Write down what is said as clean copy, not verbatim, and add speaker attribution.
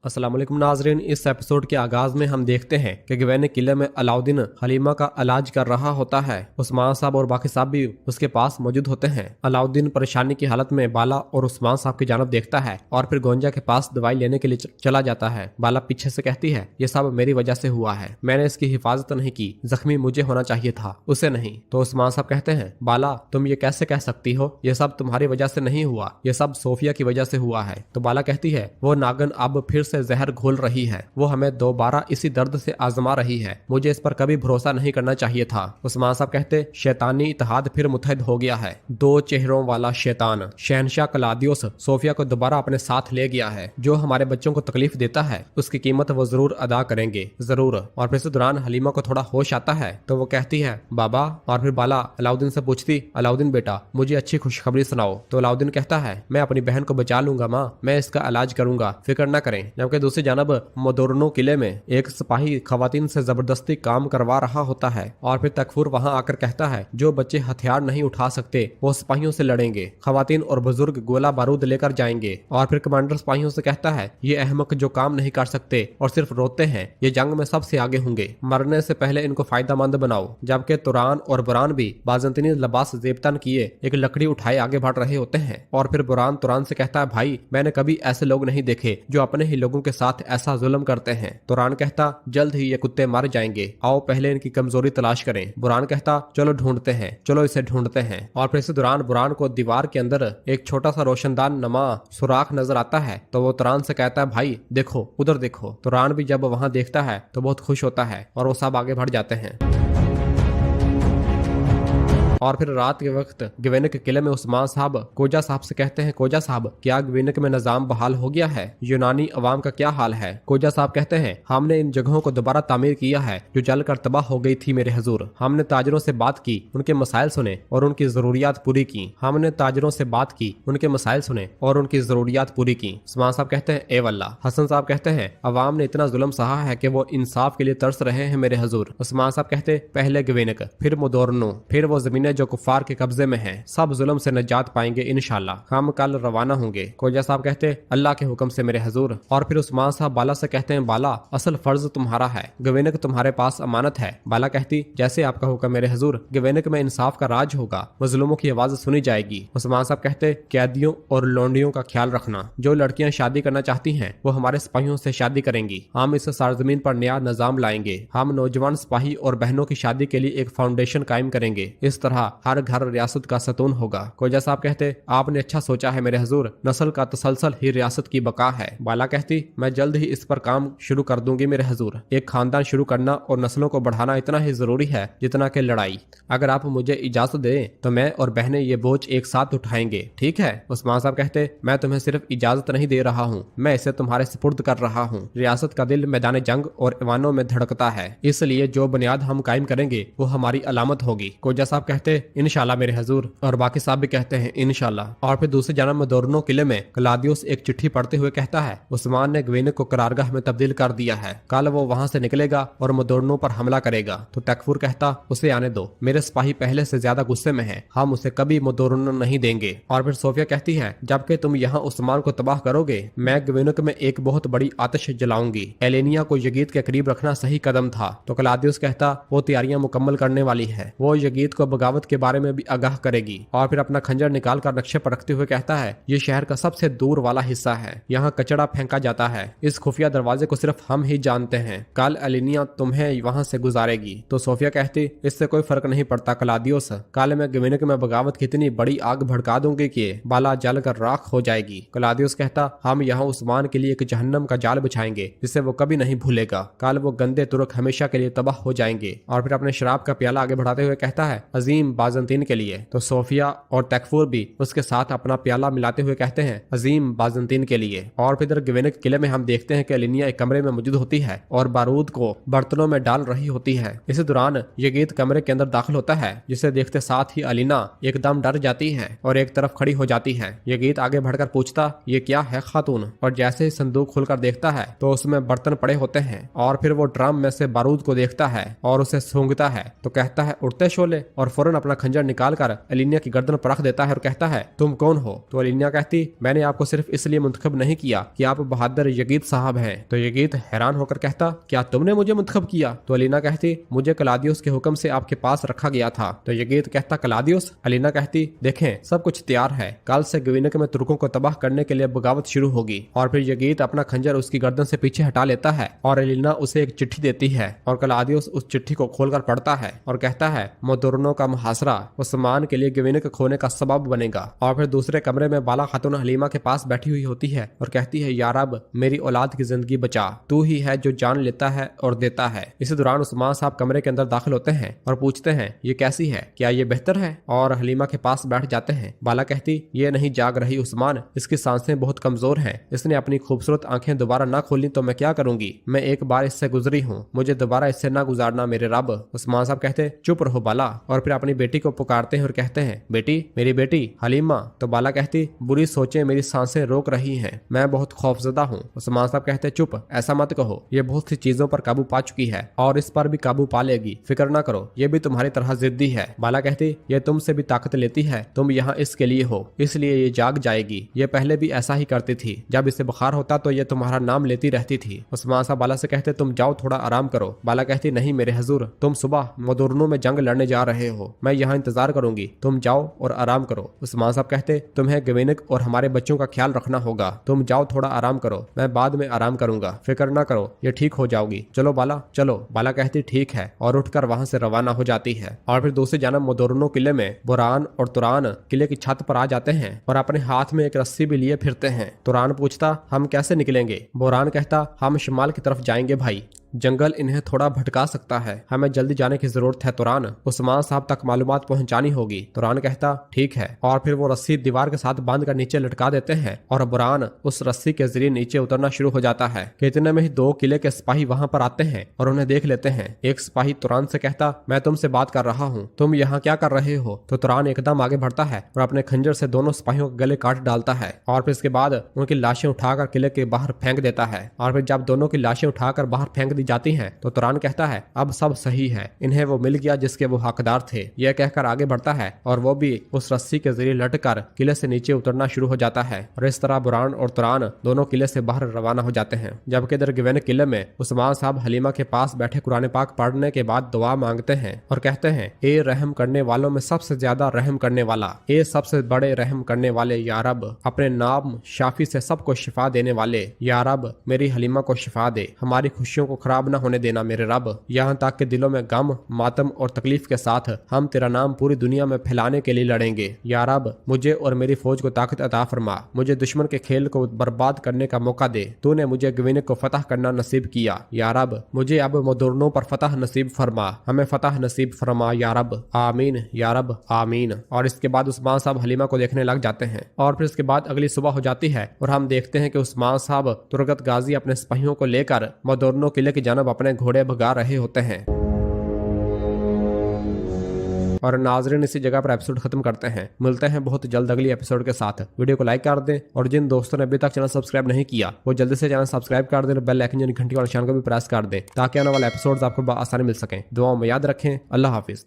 Speaker 1: अस्सलाम वालेकुम नाजरीन। इस एपिसोड के आगाज में हम देखते हैं कि गवेन किले में अलाउद्दीन हलीमा का इलाज कर रहा होता है। उस्मान साहब और बाकी साहब भी उसके पास मौजूद होते हैं। अलाउद्दीन परेशानी की हालत में बाला और उस्मान साहब की जानब देखता है और फिर गोंजा के पास दवाई लेने के लिए चला जाता है। बाला पीछे से कहती है, ये सब मेरी वजह से हुआ है, मैंने इसकी हिफाजत नहीं की, जख्मी मुझे होना चाहिए था, उसे नहीं। तो उस्मान साहब कहते हैं, बाला तुम ये कैसे कह सकती हो, ये सब तुम्हारी वजह से नहीं हुआ, ये सब सोफिया की वजह से हुआ है। तो बाला कहती है, वो नागन अब फिर से जहर घोल रही है, वो हमें दोबारा इसी दर्द से आजमा रही है, मुझे इस पर कभी भरोसा नहीं करना चाहिए था। उस्मान साहब कहते, शैतानी इत्तेहाद फिर मुतहद हो गया है, दो चेहरों वाला शैतान शहनशाह क्लादियोस सोफिया को दोबारा अपने साथ ले गया है। जो हमारे बच्चों को तकलीफ देता है उसकी कीमत वो जरूर अदा करेंगे, जरूर। और फिर इस दौरान हलीमा को थोड़ा होश आता है तो वो कहती है, बाबा। और फिर बाला अलाउद्दीन से पूछती, अलाउद्दीन बेटा मुझे अच्छी खुशखबरी सुनाओ। तो अलाउद्दीन कहता है, मैं अपनी बहन को बचा लूंगा माँ, मैं इसका इलाज करूंगा, फिक्र न करें। जबकि दूसरी जानब मोदोर्नो किले में एक सिपाही खवातीन से जबरदस्ती काम करवा रहा होता है और फिर तकफूर वहां आकर कहता है, जो बच्चे हथियार नहीं उठा सकते वो सिपाहियों से लड़ेंगे, खवातीन और बुजुर्ग गोला बारूद लेकर जाएंगे। और फिर कमांडर सिपाहियों से कहता है, ये अहमक जो काम नहीं कर सकते और सिर्फ रोते हैं, ये जंग में सबसे आगे होंगे, मरने से पहले इनको फायदेमंद बनाओ। जबकि तुरान और बुरान भी बाजंतीनी लिबास जेबतन किए एक लकड़ी उठाए आगे बढ़ रहे होते हैं। और फिर बुरान तुरान से कहता है, भाई मैंने कभी ऐसे लोग नहीं देखे जो अपने ही लोगों के साथ ऐसा जुल्म करते हैं। तुरान कहता, जल्द ही ये कुत्ते मर जाएंगे, आओ पहले इनकी कमजोरी तलाश करें। बुरान कहता, चलो ढूंढते हैं, चलो इसे ढूंढते हैं। और फिर इस दौरान बुरान को दीवार के अंदर एक छोटा सा रोशनदान नमा सुराख नजर आता है तो वो तुरान से कहता है, भाई देखो उधर देखो। तुरान भी जब वहां देखता है तो बहुत खुश होता है और वो सब आगे बढ़ जाते हैं। और फिर रात के वक्त गवेनक के किले में उस्मान साहब कोजा साहब से कहते हैं, कोजा साहब क्या गवेनक में निजाम बहाल हो गया है, यूनानी अवाम का क्या हाल है। कोजा साहब कहते हैं, हमने इन जगहों को दोबारा तामीर किया है जो जलकर तबाह हो गई थी मेरे हजूर। हमने ताजरों से बात की, उनके मसाइल सुने और उनकी जरूरियात पूरी की। हमने ताजरों से बात की, उनके मसाइल सुने और उनकी जरूरियात पूरी की। उस्मान साहब कहते हैं, ए वल्लाह। हसन साहब कहते हैं, अवाम ने इतना जुल्म सहा है कि वो इंसाफ के लिए तरस रहे हैं मेरे हजूर। उस्मान साहब कहते, पहले गवेनक, फिर मोदोर्नो, फिर वो जमीनें जो कुफार के कब्जे में हैं, सब जुल्म से निजात पाएंगे इंशाल्लाह। हम कल रवाना होंगे। कोजा साहब कहते, अल्लाह के हुक्म से मेरे हजूर। और फिर उस्मान साहब बाला से कहते हैं, बाला असल फर्ज तुम्हारा है, गवेनक तुम्हारे पास अमानत है। बाला कहती, जैसे आपका हुक्म मेरे हजूर, गवेनक में इंसाफ का राज होगा, मजलूमों की आवाज सुनी जाएगी। उस्मान साहब कहते, कैदियों और लोंडियों का ख्याल रखना, जो लड़कियां शादी करना चाहती हैं वो हमारे सिपाहियों से शादी करेंगी। हम इस सरजमीन पर नया निजाम लाएंगे, हम नौजवान सिपाही और बहनों की शादी के लिए एक फाउंडेशन कायम करेंगे, इस तरह हर घर रियासत का सतून होगा। कोजा साहब कहते, आपने अच्छा सोचा है मेरे हजूर, नस्ल का तसलसल ही रियासत की बका है। बाला कहती, मैं जल्द ही इस पर काम शुरू कर दूंगी मेरे हजूर। एक खानदान शुरू करना और नस्लों को बढ़ाना इतना ही जरूरी है जितना कि लड़ाई। अगर आप मुझे इजाजत दें तो मैं और बहनें ये बोझ एक साथ उठाएंगे, ठीक है। उस्मान साहब कहते, मैं तुम्हें सिर्फ इजाजत नहीं दे रहा हूँ, मैं इसे तुम्हारे सुपुर्द कर रहा हूँ। रियासत का दिल मैदान जंग और ईवानों में धड़कता है, इसलिए जो बुनियाद हम कायम करेंगे वो हमारी अलामत होगी। कोजा साहब कहते, इंशाल्लाह मेरे हजूर। और बाकी साहब भी कहते हैं, इंशाल्लाह। और फिर दूसरी जानब मोदोर्नो किले में क्लादियोस एक चिट्ठी पढ़ते हुए कहता है, उस्मान ने गवेनक को करारगाह में तब्दील कर दिया है, कल वो वहां से निकलेगा और मोदोर्नो पर हमला करेगा। तो तकफूर कहता, उसे आने दो, मेरे सिपाही पहले से ज्यादा गुस्से में है, हम उसे कभी मोदोर्नो नहीं देंगे। और फिर सोफिया कहती है, जबकि तुम यहाँ उस्मान को तबाह करोगे, मैं गवेनक में एक बहुत बड़ी आतिश जलाऊंगी। एलेनिया को यगीद के करीब रखना सही कदम था। तो क्लादियोस कहता, वो तैयारियां मुकम्मल करने वाली है, वो यगीद को बगावत के बारे में भी आगाह करेगी। और फिर अपना खंजर निकाल कर नक्शे पर रखते हुए कहता है, ये शहर का सबसे दूर वाला हिस्सा है, यहाँ कचड़ा फेंका जाता है, इस खुफिया दरवाजे को सिर्फ हम ही जानते हैं, कल एलिनिया तुम्हें वहाँ से गुजारेगी। तो सोफिया कहती, इससे कोई फर्क नहीं पड़ता क्लादियोस, कल मैं गवेनक में बगावत की इतनी बड़ी आग भड़का दूंगी कि बाला जल कर राख हो जाएगी। क्लादियोस कहता, हम यहाँ उस्मान के लिए एक जहन्नम का जाल बिछाएंगे जिसे वो कभी नहीं भूलेगा, कल वो गंदे तुर्क हमेशा के लिए तबाह हो जाएंगे। और फिर अपने शराब का प्याला आगे बढ़ाते हुए कहता है, अजीम बाजंतीन के लिए। तो सोफिया और तकफूर भी उसके साथ अपना प्याला मिलाते हुए कहते हैं, अजीम बाजंतीन के लिए। और फिर गवेनक किले में हम देखते हैं कि एलिनिया एक कमरे में मौजूद होती है और बारूद को बर्तनों में डाल रही होती है। इसी दौरान यगीद कमरे के अंदर दाखिल होता है, जिसे देखते साथ ही अलीना एकदम डर जाती है और एक तरफ खड़ी हो जाती है। यगीद आगे बढ़कर पूछता, ये क्या है खातून। और जैसे ही संदूक खुलकर देखता है तो उसमें बर्तन पड़े होते हैं और फिर वो ड्रम में से बारूद को देखता है और उसे सूंघता है तो कहता है, उड़ते शोले, और फौरन फौरन अपना खंजर निकालकर एलिनिया की गर्दन पर रख देता है और कहता है तुम कौन हो? तो एलिनिया कहती मैंने आपको सिर्फ इसलिए मुंतखब नहीं किया कि आप बहादुर यगीत साहब हैं। तो यगीत हैरान होकर कहता क्या तुमने मुझे मुंतखब किया? तो एलिना कहती मुझे क्लाउदियस के हुक्म से आपके पास रखा गया था। तो यगीत कहता क्लाउदियस? एलिना कहती देखें सब कुछ तैयार है, कल से ग्विनिक में तुर्कों को तबाह करने के लिए बगावत शुरू होगी। और फिर यगीत अपना खंजर उसकी गर्दन से पीछे हटा लेता है और एलिना उसे एक चिट्ठी देती है और क्लाउदियस उस चिट्ठी को खोलकर पढ़ता है और कहता है मोदुर्नो का मुहासरा उस्मान के लिए ग्विनिक खोने का सबब बनेगा। और फिर दूसरे कमरे में बाला खातून हलीमा के पास बैठी हुई होती है और कहती है या रब मेरी औलाद की जिंदगी बचा, तू ही है जो जान लेता है और देता है। इसी दौरान उस्मान साहब कमरे के अंदर दाखिल होते हैं और पूछते हैं ये कैसी है, क्या ये बेहतर है? और हलीमा के पास बैठ जाते हैं। बाला कहती ये नहीं जाग रही उस्मान, इसकी सांसें बहुत कमजोर हैं, इसने अपनी खूबसूरत आंखें दोबारा ना खोली तो मैं क्या करूंगी? मैं एक बार इससे गुजरी हूँ, मुझे दोबारा इससे ना गुजारना मेरे रब। उस्मान साहब कहते चुप रहो बाला और फिर अपनी बेटी को पुकारते हैं और कहते हैं बेटी, मेरी बेटी हलीमा। तो बाला कहती बुरी सोचें मेरी सांसें रोक रही हैं, मैं बहुत खौफजदा हूँ। उस्मान साहब कहते चुप, ऐसा मत कहो, ये बहुत सी चीजों पर काबू पा चुकी है और इस पर भी काबू पा लेगी, फिक्र ना करो, ये भी तुम्हारी तरह जिद्दी है। बाला कहती ये तुमसे भी ताकत लेती है, तुम यहाँ इसके लिए हो, इसलिए ये जाग जाएगी, ये पहले भी ऐसा ही करती थी, जब इसे बुखार होता तो ये तुम्हारा नाम लेती रहती थी। उस्मान साहब बाला से कहते तुम जाओ थोड़ा आराम करो। बाला कहती नहीं मेरे हजूर, तुम सुबह मोदुर्नो में जंग लड़ने जा रहे हो, मैं यहाँ इंतजार करूंगी, तुम जाओ और आराम करो। उस्मान साहब कहते तुम्हें ग्विनिक और हमारे बच्चों का ख्याल रखना होगा, तुम जाओ थोड़ा आराम करो, मैं बाद में आराम करूंगा, फिक्र ना करो, ये ठीक हो जाओगी, चलो बाला चलो। बाला कहती ठीक है और उठकर वहां से रवाना हो जाती है। और फिर दूसरी जानब मोदुर्नो किले में बुरान और तुरान किले की छत पर आ जाते हैं और अपने हाथ में एक रस्सी भी लिए फिरते हैं। तुरान पूछता हम कैसे निकलेंगे? बुरान कहता हम शिमाल की तरफ जाएंगे भाई, जंगल इन्हें थोड़ा भटका सकता है, हमें जल्दी जाने की जरूरत है तुरान, उस्मान साहब तक मालूमात पहुंचानी होगी। तुरान कहता ठीक है और फिर वो रस्सी दीवार के साथ बांध कर नीचे लटका देते हैं और बुरान उस रस्सी के जरिए नीचे उतरना शुरू हो जाता है। इतने में ही दो किले के सिपाही वहां पर आते हैं और उन्हें देख लेते हैं। एक सिपाही तुरान से कहता मैं तुमसे बात कर रहा हूँ, तुम यहाँ क्या कर रहे हो? तो तुरान एकदम आगे बढ़ता है और अपने खंजर से दोनों सिपाहियों के गले काट डालता है और फिर इसके बाद उनकी लाशें उठाकर किले के बाहर फेंक देता है। और फिर जब दोनों की लाशें उठाकर बाहर फेंक दी जाती हैं तो तुरान कहता है अब सब सही है, इन्हें वो मिल गया जिसके वो हकदार थे। यह कहकर आगे बढ़ता है और वो भी उस रस्सी के जरिए लटकर किले से नीचे उतरना शुरू हो जाता है और इस तरह बुरान और तुरान दोनों किले से बाहर रवाना हो जाते हैं। जबकि इधर ग्विनिक किले में उस्मान साहब हलीमा के पास बैठे कुरान पाक पढ़ने के बाद दुआ मांगते हैं और कहते हैं ए रहम करने वालों में सबसे ज्यादा रहम करने वाला, ए सबसे बड़े रहम करने वाले या रब, अपने नाम शाफी से सबको शिफा देने वाले या रब, मेरी हलीमा को शिफा दे, हमारी खुशियों को खराब न होने देना मेरे रब, यहाँ तक के दिलों में गम मातम और तकलीफ के साथ हम तेरा नाम पूरी दुनिया में फैलाने के लिए लड़ेंगे। या रब मुझे और मेरी फौज को ताकत अता फरमा, मुझे दुश्मन के खेल को बर्बाद करने का मौका दे, तूने मुझे ग्विनिक को फतह करना नसीब किया। या रब मुझे अब मोदुर्नो पर फतह नसीब फरमा, हमें फतह नसीब फरमा या रब, आमीन या रब आमीन। और इसके बाद उस्मान साहब हलीमा को देखने लग जाते हैं और फिर इसके बाद अगली सुबह हो जाती है और हम देखते हैं कि उस्मान साहब तुरगत गाजी अपने सिपाहियों को लेकर मोदुर्नो किले की जानब अपने घोड़े भगा रहे होते हैं। और नाजरीन इसी जगह पर एपिसोड खत्म करते हैं, मिलते हैं बहुत जल्द अगली एपिसोड के साथ। वीडियो को लाइक कर दें और जिन दोस्तों ने अभी तक चैनल सब्सक्राइब नहीं किया वो जल्दी से चैनल सब्सक्राइब कर दें, बेल आइकन यानी घंटी वाले निशान को भी प्रेस कर दें ताकि आने वाले एपिसोड्स आपको आसानी मिल सकें। दुआओं में याद रखें। अल्लाह हाफिज।